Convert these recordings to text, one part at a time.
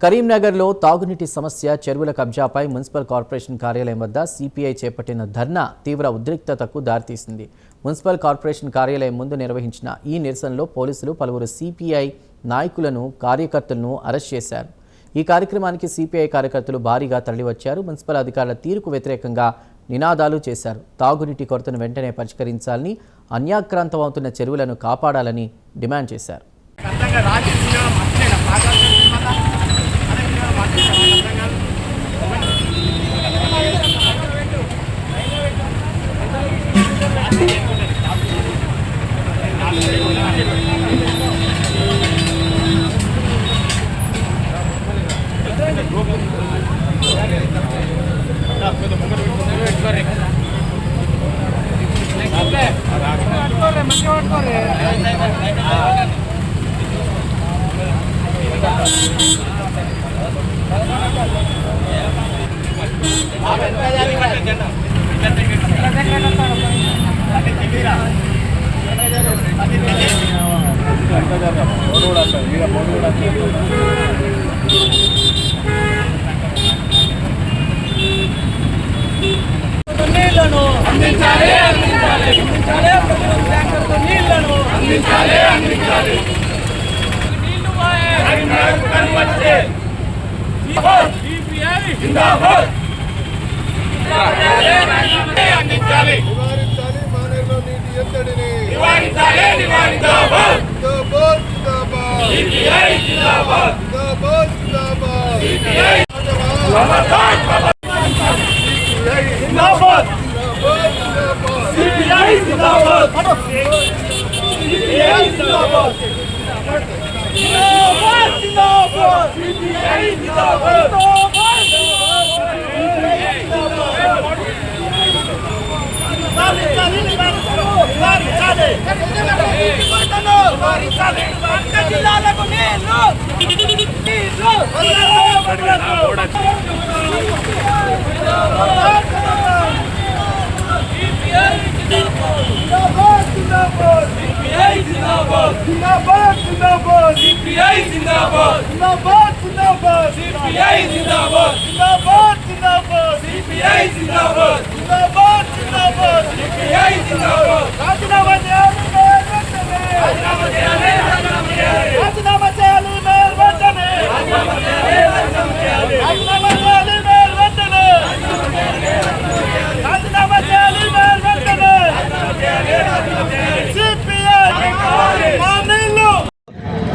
కరీంనగర్లో తాగునీటి సమస్య చెరువుల కబ్జాపై మున్సిపల్ కార్పొరేషన్ కార్యాలయం వద్ద సిపిఐ చేపట్టిన ధర్నా తీవ్ర ఉద్రిక్తతకు దారితీసింది. మున్సిపల్ కార్పొరేషన్ కార్యాలయం ముందు నిర్వహించిన ఈ నిరసనలో పోలీసులు పలువురు సిపిఐ నాయకులను కార్యకర్తలను అరెస్ట్ చేశారు. ఈ కార్యక్రమానికి సిపిఐ కార్యకర్తలు భారీగా తరలివచ్చారు. మున్సిపల్ అధికారుల తీరుకు వ్యతిరేకంగా నినాదాలు చేశారు. తాగునీటి కొరతను వెంటనే పరిష్కరించాలని, అన్యాక్రాంతమవుతున్న చెరువులను కాపాడాలని డిమాండ్ చేశారు.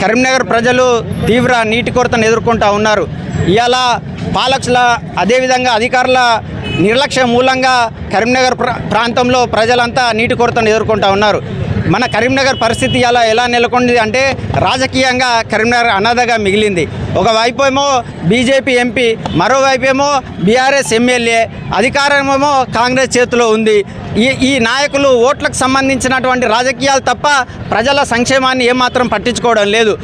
కరీంనగర్ ప్రజలు తీవ్ర నీటి కొరతను ఎదుర్కొంటూ ఉన్నారు. ఇవాళ పాలకుల అదేవిధంగా అధికారుల నిర్లక్ష్యం మూలంగా కరీంనగర్ ప్రాంతంలో ప్రజలంతా నీటి కొరతను ఎదుర్కొంటూ ఉన్నారు. మన కరీంనగర్ పరిస్థితి ఎలా నెలకొంది అంటే రాజకీయంగా కరీంనగర్ అనాథగా మిగిలింది. ఒకవైపు ఏమో బీజేపీ ఎంపీ, మరోవైపు ఏమో బీఆర్ఎస్ ఎమ్మెల్యే, అధికారమేమో కాంగ్రెస్ చేతిలో ఉంది. ఈ నాయకులు ఓట్లకు సంబంధించినటువంటి రాజకీయాలు తప్ప ప్రజల సంక్షేమాన్ని ఏమాత్రం పట్టించుకోవడం లేదు.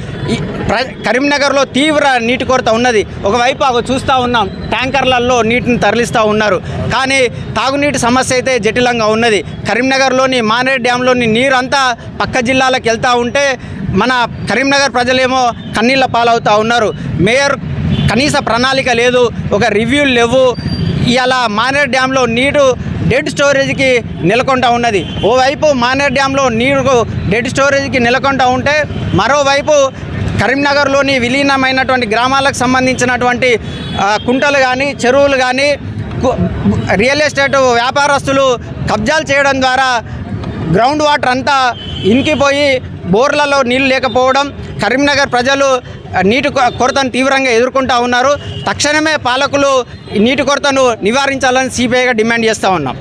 కరీంనగర్లో తీవ్ర నీటి కొరత ఉన్నది. ఒకవైపు అవి చూస్తూ ఉన్నాం, ట్యాంకర్లలో నీటిని తరలిస్తూ ఉన్నారు. కానీ తాగునీటి సమస్య అయితే జటిలంగా ఉన్నది. కరీంనగర్లోని మానేరు డ్యాంలోని నీరు అంతా పక్క జిల్లాలకు వెళ్తూ ఉంటే మన కరీంనగర్ ప్రజలేమో కన్నీళ్ళ పాలవుతూ ఉన్నారు. మేయర్ కనీస ప్రణాళిక లేదు, ఒక రివ్యూలు లేవు. ఇలా మానేరు డ్యాంలో నీరు డెడ్ స్టోరేజ్కి నెలకొంటూ ఉన్నది. ఓవైపు మానేరు డ్యాంలో నీరు డెడ్ స్టోరేజ్కి నెలకొంటూ ఉంటే మరోవైపు కరీంనగర్లోని విలీనమైనటువంటి గ్రామాలకు సంబంధించినటువంటి కుంటలు కానీ చెరువులు కానీ రియల్ ఎస్టేట్ వ్యాపారస్తులు కబ్జాలు చేయడం ద్వారా గ్రౌండ్ వాటర్ అంతా ఇంకిపోయి బోర్లలో నీళ్ళు లేకపోవడం, కరీంనగర్ ప్రజలు నీటి కొరతను తీవ్రంగా ఎదుర్కొంటూ ఉన్నారు. తక్షణమే పాలకులు నీటి కొరతను నివారించాలని సిపిఐగా డిమాండ్ చేస్తూ ఉన్నాం.